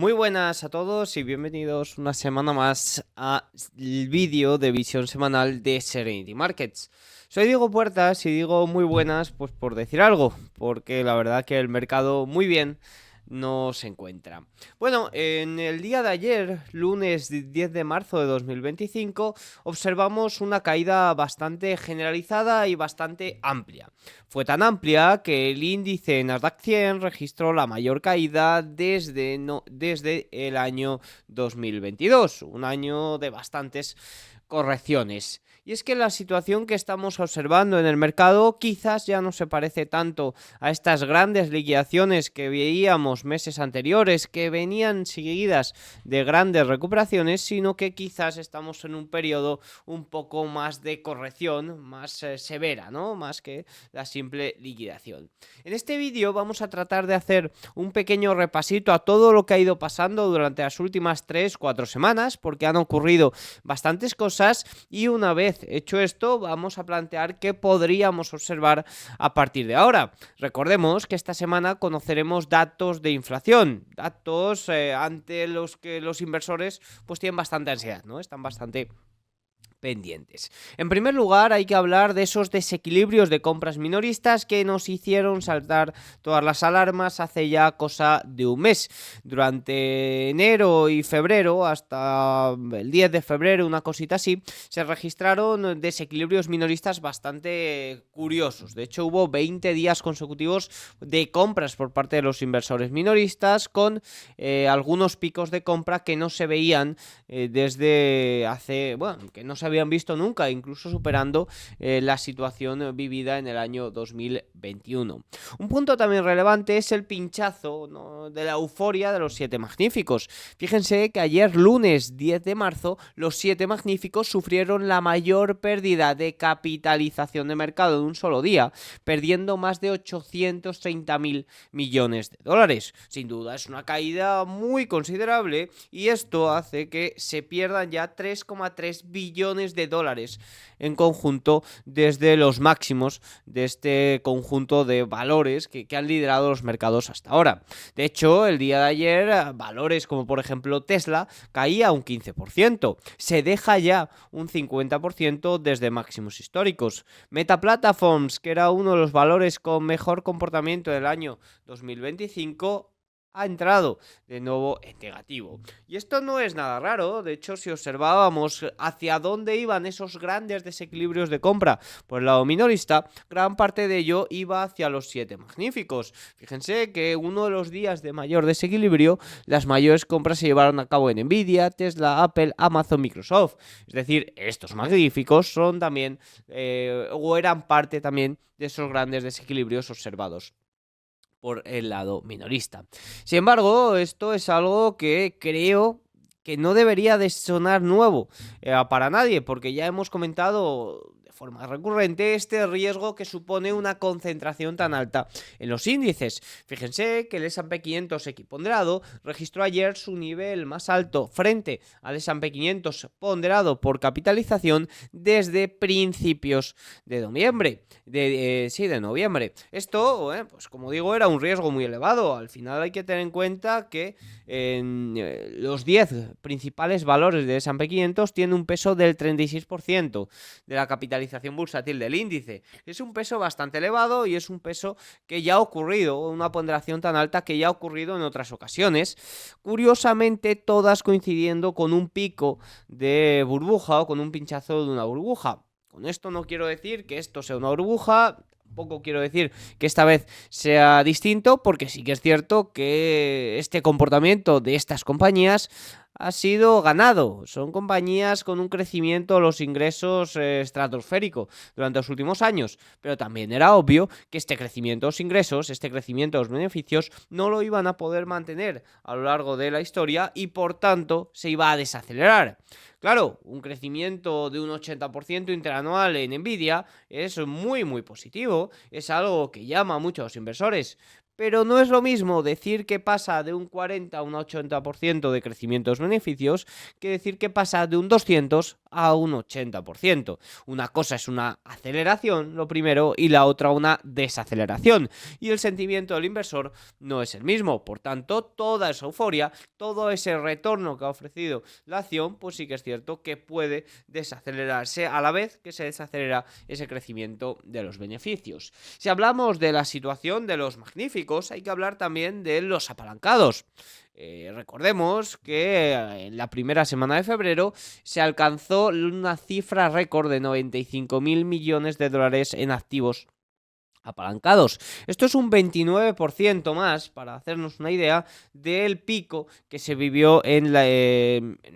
Muy buenas a todos y bienvenidos una semana más al vídeo de visión semanal de Serenity Markets. Soy Diego Puertas y digo muy buenas pues por decir algo, porque la verdad que el mercado muy bien no se encuentra. Bueno, en el día de ayer, lunes 10 de marzo de 2025, observamos una caída bastante generalizada y bastante amplia. Fue tan amplia que el índice Nasdaq 100 registró la mayor caída desde el año 2022, un año de bastantes correcciones. Y es que la situación que estamos observando en el mercado quizás ya no se parece tanto a estas grandes liquidaciones que veíamos meses anteriores, que venían seguidas de grandes recuperaciones, sino que quizás estamos en un periodo un poco más de corrección, más severa, ¿no? Más que la simple liquidación. En este vídeo vamos a tratar de hacer un pequeño repasito a todo lo que ha ido pasando durante las últimas 3-4 semanas, porque han ocurrido bastantes cosas y una vez hecho esto vamos a plantear qué podríamos observar a partir de ahora. Recordemos que esta semana conoceremos datos de inflación, datos ante los que los inversores pues tienen bastante ansiedad, ¿no? Están bastante pendientes. En primer lugar, hay que hablar de esos desequilibrios de compras minoristas que nos hicieron saltar todas las alarmas hace ya cosa de un mes. Durante enero y febrero, hasta el 10 de febrero, una cosita así, se registraron desequilibrios minoristas bastante curiosos. De hecho, hubo 20 días consecutivos de compras por parte de los inversores minoristas, con algunos picos de compra que no se veían desde hace, bueno, que no se habían visto nunca, incluso superando la situación vivida en el año 2021. Un punto también relevante es el pinchazo, ¿no?, de la euforia de los 7 magníficos. Fíjense que ayer lunes 10 de marzo los 7 magníficos sufrieron la mayor pérdida de capitalización de mercado en un solo día, perdiendo más de 830.000 millones de dólares. Sin duda es una caída muy considerable y esto hace que se pierdan ya 3,3 billones de dólares en conjunto desde los máximos de este conjunto de valores que han liderado los mercados hasta ahora. De hecho, el día de ayer valores como por ejemplo Tesla caía un 15%, se deja ya un 50% desde máximos históricos. Meta Platforms, que era uno de los valores con mejor comportamiento del año 2025, ha entrado de nuevo en negativo. Y esto no es nada raro. De hecho, si observábamos hacia dónde iban esos grandes desequilibrios de compra por el lado minorista, gran parte de ello iba hacia los 7 magníficos. Fíjense que uno de los días de mayor desequilibrio, las mayores compras se llevaron a cabo en Nvidia, Tesla, Apple, Amazon, Microsoft. Es decir, estos magníficos son también, o eran parte también de esos grandes desequilibrios observados por el lado minorista. Sin embargo, esto es algo que creo que no debería de sonar nuevo para nadie, porque ya hemos comentado de forma recurrente este riesgo que supone una concentración tan alta en los índices. Fíjense que el S&P 500 equiponderado registró ayer su nivel más alto frente al S&P 500 ponderado por capitalización desde principios de noviembre. De noviembre. Esto, pues como digo, era un riesgo muy elevado. Al final hay que tener en cuenta que los 10 principales valores de S&P 500 tienen un peso del 36% de la capitalización bursátil del índice. Es un peso bastante elevado y es un peso que ya ha ocurrido, una ponderación tan alta que ya ha ocurrido en otras ocasiones. Curiosamente, todas coincidiendo con un pico de burbuja o con un pinchazo de una burbuja. Con esto no quiero decir que esto sea una burbuja, tampoco quiero decir que esta vez sea distinto, porque sí que es cierto que este comportamiento de estas compañías ha sido ganado. Son compañías con un crecimiento de los ingresos estratosférico durante los últimos años, pero también era obvio que este crecimiento de los ingresos, este crecimiento de los beneficios, no lo iban a poder mantener a lo largo de la historia y por tanto se iba a desacelerar. Claro, un crecimiento de un 80% interanual en Nvidia es muy muy positivo, es algo que llama mucho a los inversores, pero no es lo mismo decir que pasa de un 40 a un 80% de crecimiento de los beneficios que decir que pasa de un 200 a un 80%. Una cosa es una aceleración, lo primero, y la otra una desaceleración. Y el sentimiento del inversor no es el mismo. Por tanto, toda esa euforia, todo ese retorno que ha ofrecido la acción, pues sí que es cierto que puede desacelerarse a la vez que se desacelera ese crecimiento de los beneficios. Si hablamos de la situación de los magníficos, hay que hablar también de los apalancados. Recordemos que en la primera semana de febrero se alcanzó una cifra récord de 95.000 millones de dólares en activos apalancados. Esto es un 29% más, para hacernos una idea, del pico que se vivió en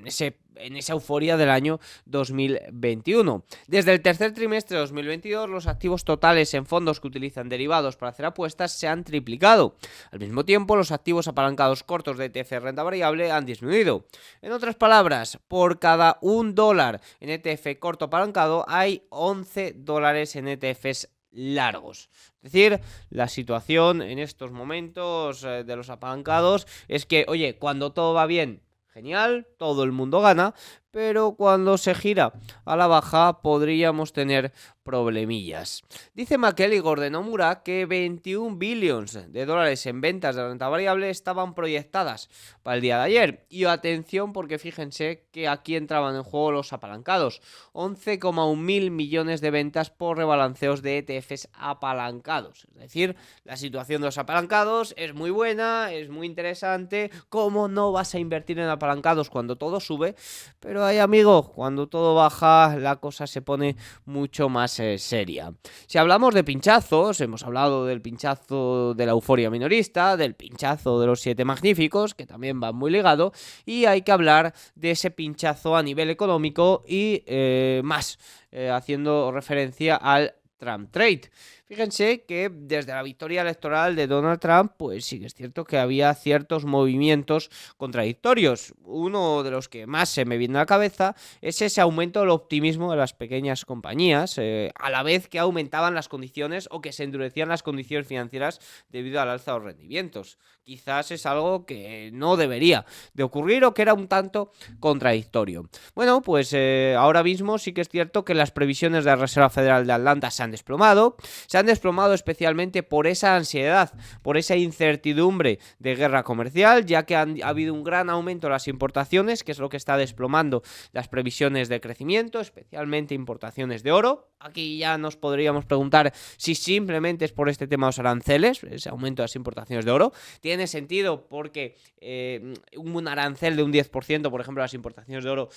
esa euforia del año 2021. Desde el tercer trimestre de 2022, los activos totales en fondos que utilizan derivados para hacer apuestas se han triplicado. Al mismo tiempo, los activos apalancados cortos de ETF renta variable han disminuido. En otras palabras, por cada $1 en ETF corto apalancado, hay $11 en ETFs largos. Es decir, la situación en estos momentos de los apalancados es que, oye, cuando todo va bien, genial, todo el mundo gana, pero cuando se gira a la baja podríamos tener problemillas. Dice McElligor de Nomura que 21 billions de dólares en ventas de renta variable estaban proyectadas para el día de ayer. Y atención, porque fíjense que aquí entraban en juego los apalancados. 11,1 mil millones de ventas por rebalanceos de ETFs apalancados. Es decir, la situación de los apalancados es muy buena, es muy interesante. ¿Cómo no vas a invertir en apalancados cuando todo sube? Pero ahí, amigos, cuando todo baja, la cosa se pone mucho más seria. Si hablamos de pinchazos, hemos hablado del pinchazo de la euforia minorista, del pinchazo de los 7 magníficos, que también va muy ligado, y hay que hablar de ese pinchazo a nivel económico y haciendo referencia al Trump Trade. Fíjense que desde la victoria electoral de Donald Trump, pues sí que es cierto que había ciertos movimientos contradictorios. Uno de los que más se me viene a la cabeza es ese aumento del optimismo de las pequeñas compañías, a la vez que aumentaban las condiciones o que se endurecían las condiciones financieras debido al alza de los rendimientos. Quizás es algo que no debería de ocurrir o que era un tanto contradictorio. Bueno, pues ahora mismo sí que es cierto que las previsiones de la Reserva Federal de Atlanta se han desplomado. Se han desplomado especialmente por esa ansiedad, por esa incertidumbre de guerra comercial, ya que ha habido un gran aumento de las importaciones, que es lo que está desplomando las previsiones de crecimiento, especialmente importaciones de oro. Aquí ya nos podríamos preguntar si simplemente es por este tema de los aranceles, ese aumento de las importaciones de oro. Tiene sentido porque un arancel de un 10%, por ejemplo, las importaciones de oro,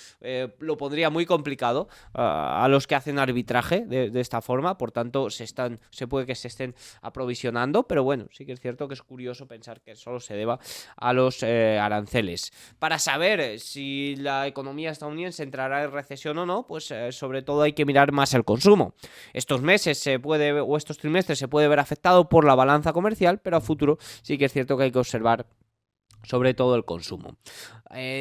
lo pondría muy complicado a los que hacen arbitraje de esta forma. Por tanto, se puede que se estén aprovisionando, pero bueno, sí que es cierto que es curioso pensar que solo se deba a los aranceles. Para saber si la economía estadounidense entrará en recesión o no, pues sobre todo hay que mirar más el consumo. Estos meses estos trimestres se puede ver afectado por la balanza comercial, pero a futuro sí que es cierto que hay que observar sobre todo el consumo.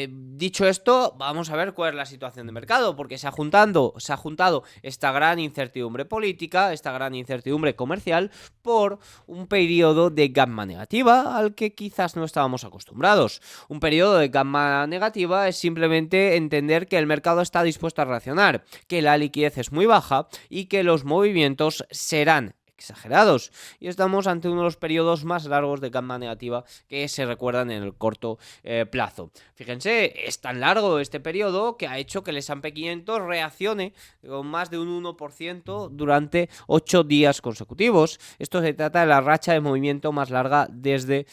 Dicho esto, vamos a ver cuál es la situación de mercado, porque se ha juntado esta gran incertidumbre política, esta gran incertidumbre comercial, por un periodo de gamma negativa al que quizás no estábamos acostumbrados. Un periodo de gamma negativa es simplemente entender que el mercado está dispuesto a reaccionar, que la liquidez es muy baja y que los movimientos serán exagerados, y estamos ante uno de los periodos más largos de gamma negativa que se recuerdan en el corto plazo. Fíjense, es tan largo este periodo que ha hecho que el S&P 500 reaccione con más de un 1% durante 8 días consecutivos. Esto se trata de la racha de movimiento más larga desde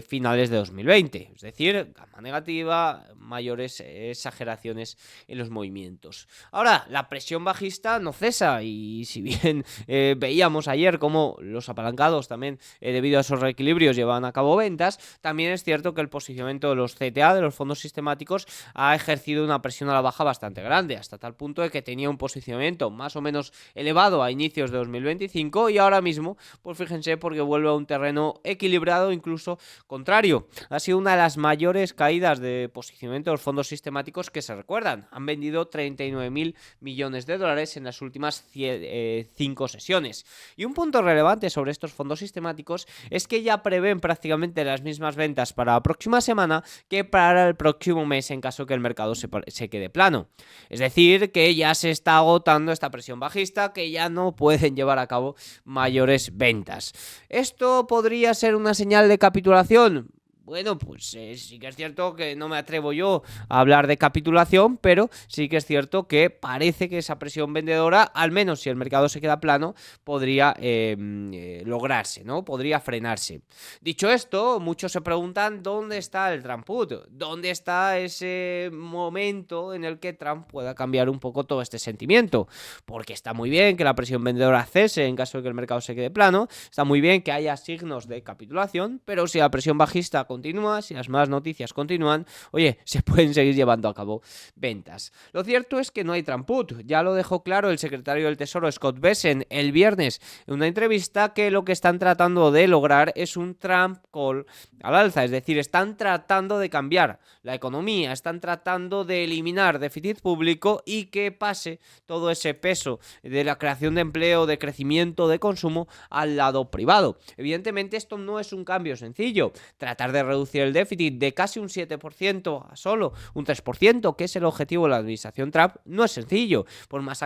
finales de 2020, es decir, gamma negativa, mayores exageraciones en los movimientos. Ahora, la presión bajista no cesa, y si bien veíamos ayer como los apalancados también, debido a esos reequilibrios, llevan a cabo ventas, también es cierto que el posicionamiento de los CTA, de los fondos sistemáticos, ha ejercido una presión a la baja bastante grande, hasta tal punto de que tenía un posicionamiento más o menos elevado a inicios de 2025 y ahora mismo, pues fíjense, porque vuelve a un terreno equilibrado, incluso contrario. Ha sido una de las mayores caídas de posicionamiento de los fondos sistemáticos que se recuerdan. Han vendido 39.000 millones de dólares en las últimas 5 sesiones. Y un punto relevante sobre estos fondos sistemáticos es que ya prevén prácticamente las mismas ventas para la próxima semana que para el próximo mes en caso que el mercado se quede plano. Es decir, que ya se está agotando esta presión bajista, que ya no pueden llevar a cabo mayores ventas. ¿Esto podría ser una señal de capitulación? Bueno, pues sí que es cierto que no me atrevo yo a hablar de capitulación, pero sí que es cierto que parece que esa presión vendedora, al menos si el mercado se queda plano, podría lograrse, ¿no? Podría frenarse. Dicho esto, muchos se preguntan dónde está el Trump put, dónde está ese momento en el que Trump pueda cambiar un poco todo este sentimiento, porque está muy bien que la presión vendedora cese en caso de que el mercado se quede plano, está muy bien que haya signos de capitulación, pero si la presión bajista continúa, si las malas noticias continúan, oye, se pueden seguir llevando a cabo ventas. Lo cierto es que no hay Trump put, ya lo dejó claro el secretario del Tesoro Scott Bessent el viernes en una entrevista, que lo que están tratando de lograr es un Trump call al alza, es decir, están tratando de cambiar la economía, están tratando de eliminar déficit público y que pase todo ese peso de la creación de empleo, de crecimiento, de consumo al lado privado. Evidentemente esto no es un cambio sencillo, tratar de reducir el déficit de casi un 7% a solo un 3%, que es el objetivo de la administración Trump, no es sencillo, por más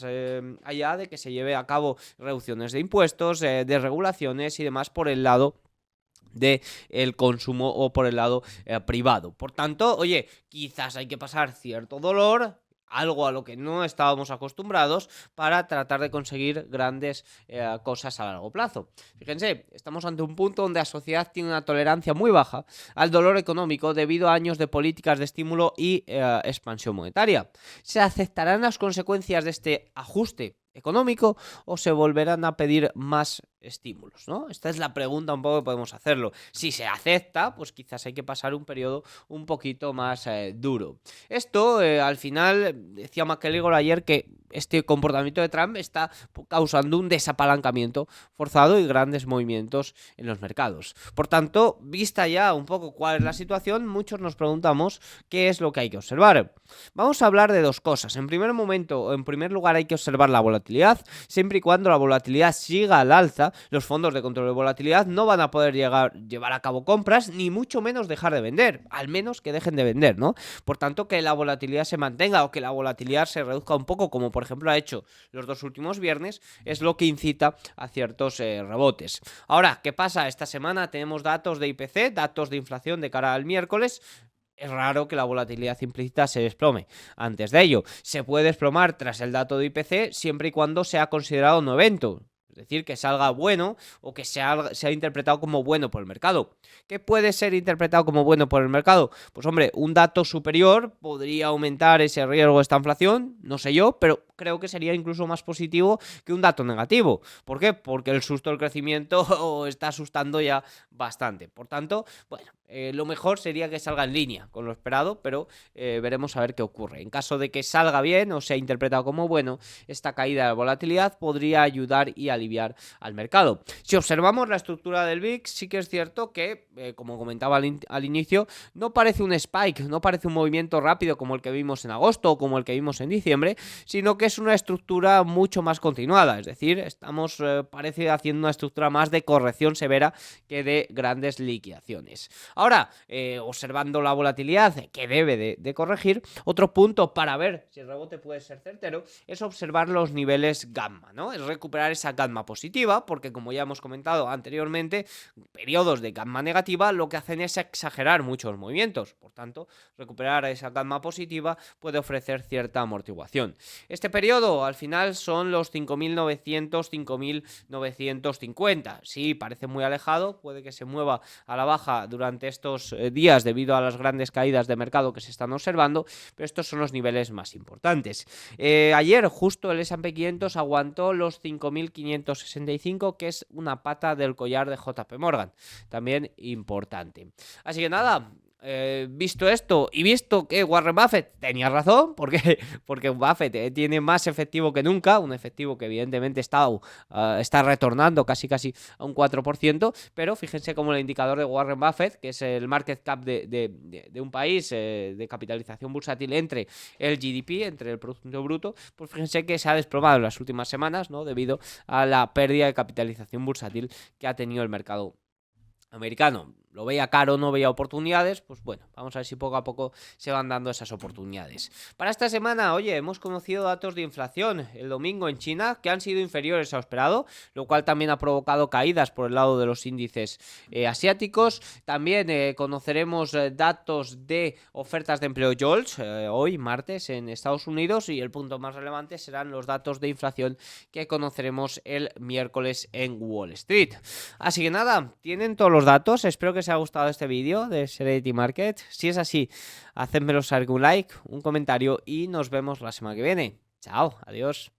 allá de que se lleve a cabo reducciones de impuestos, de regulaciones y demás por el lado del consumo o por el lado privado. Por tanto, oye, quizás hay que pasar cierto dolor, algo a lo que no estábamos acostumbrados, para tratar de conseguir grandes cosas a largo plazo. Fíjense, estamos ante un punto donde la sociedad tiene una tolerancia muy baja al dolor económico debido a años de políticas de estímulo y expansión monetaria. ¿Se aceptarán las consecuencias de este ajuste económico o se volverán a pedir más estímulos, ¿no? Esta es la pregunta un poco que podemos hacerlo. Si se acepta, pues quizás hay que pasar un periodo un poquito más duro. Esto, al final, decía McElligor ayer que este comportamiento de Trump está causando un desapalancamiento forzado y grandes movimientos en los mercados. Por tanto, vista ya un poco cuál es la situación, muchos nos preguntamos qué es lo que hay que observar. Vamos a hablar de dos cosas. En primer lugar, hay que observar la volatilidad. Siempre y cuando la volatilidad siga al alza, los fondos de control de volatilidad no van a poder llevar a cabo compras, ni mucho menos dejar de vender, al menos que dejen de vender, ¿no? Por tanto, que la volatilidad se mantenga o que la volatilidad se reduzca un poco, como por ejemplo ha hecho los dos últimos viernes, es lo que incita a ciertos rebotes. Ahora, ¿qué pasa? Esta semana tenemos datos de IPC, datos de inflación de cara al miércoles. Es raro que la volatilidad implícita se desplome antes de ello. Se puede desplomar tras el dato de IPC siempre y cuando sea considerado un evento. Es decir, que salga bueno o que sea interpretado como bueno por el mercado. ¿Qué puede ser interpretado como bueno por el mercado? Pues hombre, un dato superior podría aumentar ese riesgo de esta inflación, no sé yo, pero creo que sería incluso más positivo que un dato negativo. ¿Por qué? Porque el susto del crecimiento está asustando ya bastante. Por tanto, bueno, lo mejor sería que salga en línea con lo esperado, pero veremos a ver qué ocurre. En caso de que salga bien o sea interpretado como bueno, esta caída de volatilidad podría ayudar y aliviar al mercado. Si observamos la estructura del VIX, sí que es cierto que, como comentaba al inicio, no parece un spike, no parece un movimiento rápido como el que vimos en agosto o como el que vimos en diciembre, sino que es una estructura mucho más continuada. Es decir, estamos, parece, haciendo una estructura más de corrección severa que de grandes liquidaciones. Ahora, observando la volatilidad que debe de corregir, otro punto para ver si el rebote puede ser certero es observar los niveles gamma, ¿no? Es recuperar esa gamma positiva, porque como ya hemos comentado anteriormente, periodos de gamma negativa lo que hacen es exagerar muchos movimientos. Por tanto, recuperar esa gamma positiva puede ofrecer cierta amortiguación. Este periodo al final son los 5.900, 5.950. Sí, parece muy alejado, puede que se mueva a la baja durante estos días debido a las grandes caídas de mercado que se están observando, pero estos son los niveles más importantes. Ayer justo el S&P 500 aguantó los 5.565, que es una pata del collar de JP Morgan, también importante. Así que nada, visto esto y visto que Warren Buffett tenía razón, porque Buffett tiene más efectivo que nunca, un efectivo que evidentemente está retornando casi a un 4%, pero fíjense cómo el indicador de Warren Buffett, que es el market cap de un país, de capitalización bursátil entre el GDP, entre el Producto Bruto, pues fíjense que se ha desplomado en las últimas semanas, ¿no? Debido a la pérdida de capitalización bursátil que ha tenido el mercado americano. Lo veía caro, no veía oportunidades, pues bueno, vamos a ver si poco a poco se van dando esas oportunidades. Para esta semana, oye, hemos conocido datos de inflación el domingo en China que han sido inferiores a lo esperado, lo cual también ha provocado caídas por el lado de los índices asiáticos. También conoceremos datos de ofertas de empleo JOLTS hoy, martes, en Estados Unidos, y el punto más relevante serán los datos de inflación que conoceremos el miércoles en Wall Street. Así que nada, tienen todos los datos, espero que os haya gustado este vídeo de Serenity Market. Si es así, hacedmelo saber con un like, un comentario y nos vemos la semana que viene. Chao, adiós.